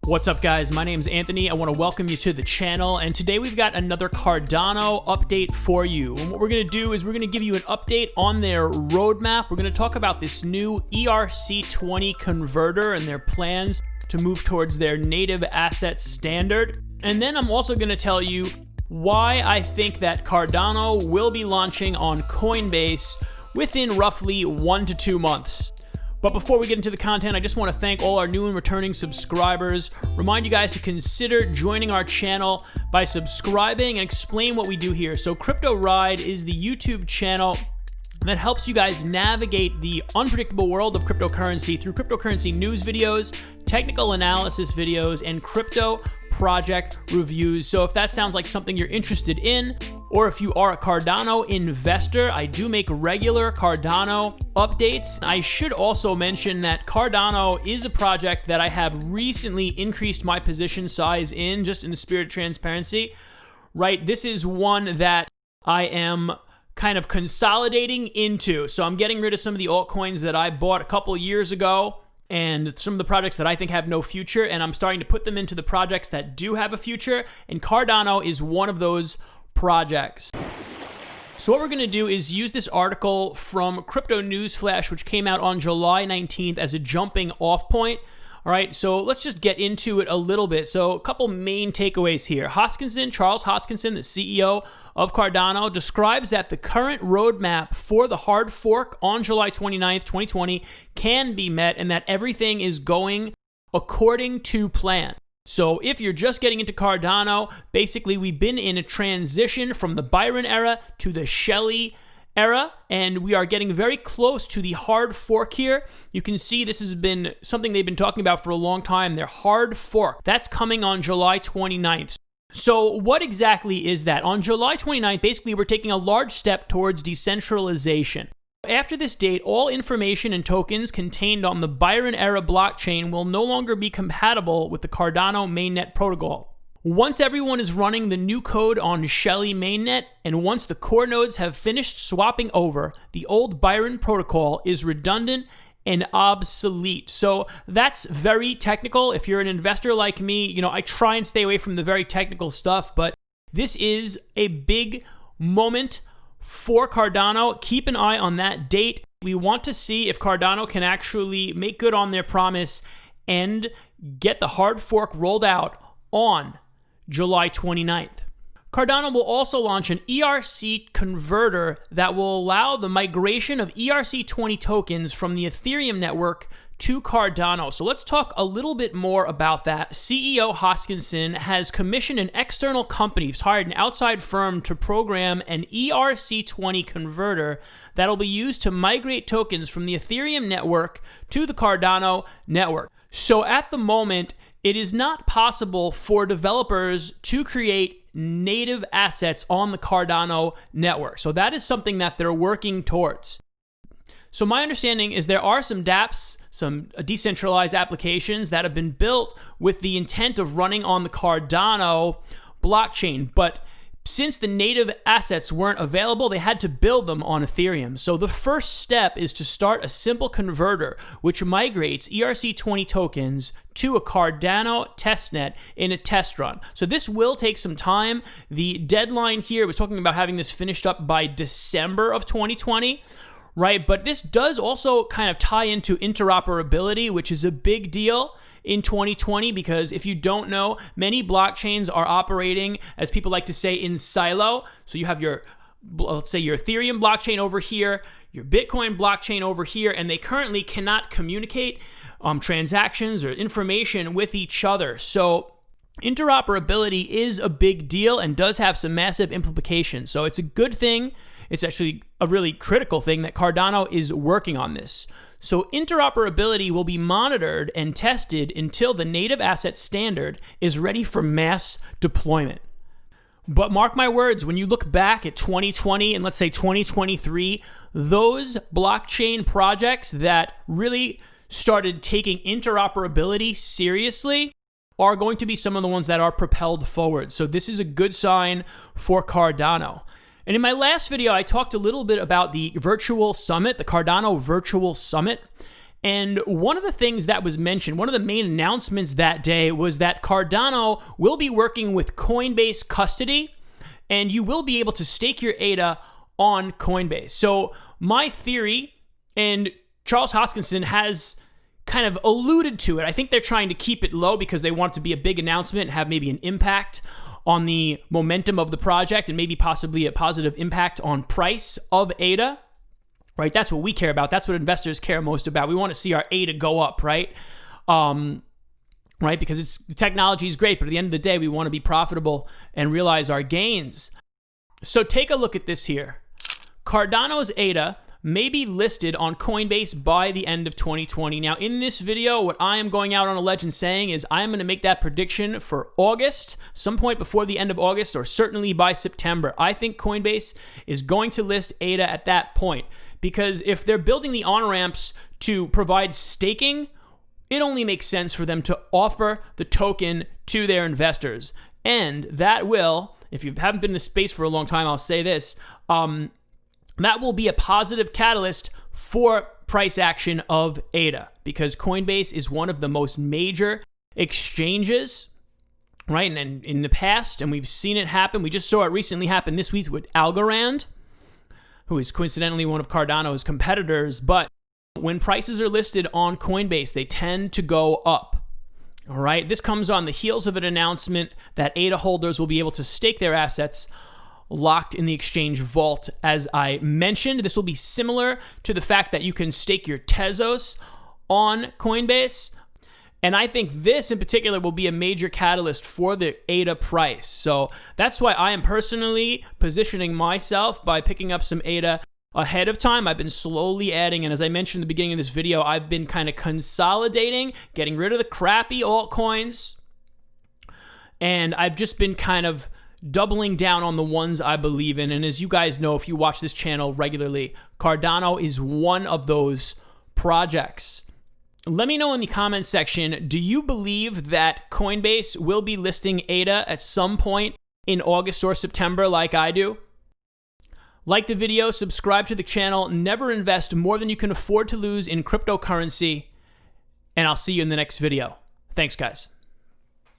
What's up, guys? My name is Anthony. I want to welcome you to the channel, and today we've got another Cardano update for you. And what we're going to do is we're going to give you an update on their roadmap. We're going to talk about this new ERC20 converter and their plans to move towards their native asset standard. And then I'm also going to tell you why I think that Cardano will be launching on Coinbase within roughly 1 to 2 months. But before we get into the content, I just want to thank all our new and returning subscribers. Remind you guys to consider joining our channel by subscribing and explain what we do here. So Crypto Ride is the YouTube channel that helps you guys navigate the unpredictable world of cryptocurrency through cryptocurrency news videos, technical analysis videos, and crypto project reviews. So if that sounds like something you're interested in, or if you are a Cardano investor, I do make regular Cardano updates. I should also mention that Cardano is a project that I have recently increased my position size in, just in the spirit of transparency, right? This is one that I am kind of consolidating into. So I'm getting rid of some of the altcoins that I bought a couple years ago and some of the projects that I think have no future, and I'm starting to put them into the projects that do have a future, and Cardano is one of those projects. So what we're going to do is use this article from Crypto Newsflash, which came out on July 19th as a jumping off point. All right, so let's just get into it a little bit. So a couple main takeaways here. Charles Hoskinson, the CEO of Cardano, describes that the current roadmap for the hard fork on July 29th, 2020 can be met and that everything is going according to plan. So if you're just getting into Cardano, basically we've been in a transition from the Byron era to the Shelley era, and we are getting very close to the hard fork here. You can see this has been something they've been talking about for a long time, their hard fork. That's coming on July 29th. So what exactly is that? On July 29th, basically we're taking a large step towards decentralization. After this date, all information and tokens contained on the Byron era blockchain will no longer be compatible with the Cardano Mainnet protocol. Once everyone is running the new code on Shelley Mainnet, and once the core nodes have finished swapping over, the old Byron protocol is redundant and obsolete. So that's very technical. If you're an investor like me, I try and stay away from the very technical stuff, but this is a big moment for Cardano. Keep an eye on that date. We want to see if Cardano can actually make good on their promise and get the hard fork rolled out on July 29th. Cardano will also launch an ERC converter that will allow the migration of ERC20 tokens from the Ethereum network to Cardano. So let's talk a little bit more about that. CEO Hoskinson has commissioned an external company, he's hired an outside firm to program an ERC20 converter that'll be used to migrate tokens from the Ethereum network to the Cardano network. So at the moment, it is not possible for developers to create native assets on the Cardano network. So that is something that they're working towards. So my understanding is there are some dApps, some decentralized applications that have been built with the intent of running on the Cardano blockchain, but since the native assets weren't available, they had to build them on Ethereum. So the first step is to start a simple converter which migrates ERC20 tokens to a Cardano testnet in a test run. So this will take some time. The deadline here was talking about having this finished up by December of 2020. Right, but this does also kind of tie into interoperability, which is a big deal in 2020 because if you don't know, many blockchains are operating, as people like to say, in silo. So you have your, let's say, your Ethereum blockchain over here, your Bitcoin blockchain over here, and they currently cannot communicate transactions or information with each other. So interoperability is a big deal and does have some massive implications. So it's a good thing. It's actually a really critical thing that Cardano is working on this. So interoperability will be monitored and tested until the native asset standard is ready for mass deployment. But mark my words, when you look back at 2020 and let's say 2023, those blockchain projects that really started taking interoperability seriously are going to be some of the ones that are propelled forward. So this is a good sign for Cardano. And in my last video, I talked a little bit about the virtual summit, the Cardano virtual summit. And one of the things that was mentioned, one of the main announcements that day was that Cardano will be working with Coinbase custody, and you will be able to stake your ADA on Coinbase. So my theory, and Charles Hoskinson has kind of alluded to it, I think they're trying to keep it low because they want it to be a big announcement and have maybe an impact on the momentum of the project and maybe possibly a positive impact on price of ADA. Right, that's what we care about. That's what investors care most about. We want to see our ADA go up, right? Right, because the technology is great, but at the end of the day, we want to be profitable and realize our gains. So take a look at this here. Cardano's ADA may be listed on Coinbase by the end of 2020. Now, in this video, what I am going out on a ledge and saying is I am going to make that prediction for August, some point before the end of August, or certainly by September. I think Coinbase is going to list ADA at that point, because if they're building the on-ramps to provide staking, it only makes sense for them to offer the token to their investors. And that will, if you haven't been in the space for a long time, I'll say this, that will be a positive catalyst for price action of ADA, because Coinbase is one of the most major exchanges, right? And in the past, and we've seen it happen. We just saw it recently happen this week with Algorand, who is coincidentally one of Cardano's competitors. But when prices are listed on Coinbase, they tend to go up. All right, this comes on the heels of an announcement that ADA holders will be able to stake their assets locked in the exchange vault. As I mentioned, this will be similar to the fact that you can stake your Tezos on Coinbase. And I think this in particular will be a major catalyst for the ADA price. So that's why I am personally positioning myself by picking up some ADA ahead of time. I've been slowly adding, and as I mentioned in the beginning of this video, I've been kind of consolidating, getting rid of the crappy altcoins, and I've just been kind of doubling down on the ones I believe in. And as you guys know, if you watch this channel regularly, Cardano is one of those projects. Let me know in the comments section, do you believe that Coinbase will be listing ADA at some point in August or September like I do? Like the video, subscribe to the channel, never invest more than you can afford to lose in cryptocurrency, and I'll see you in the next video. Thanks, guys.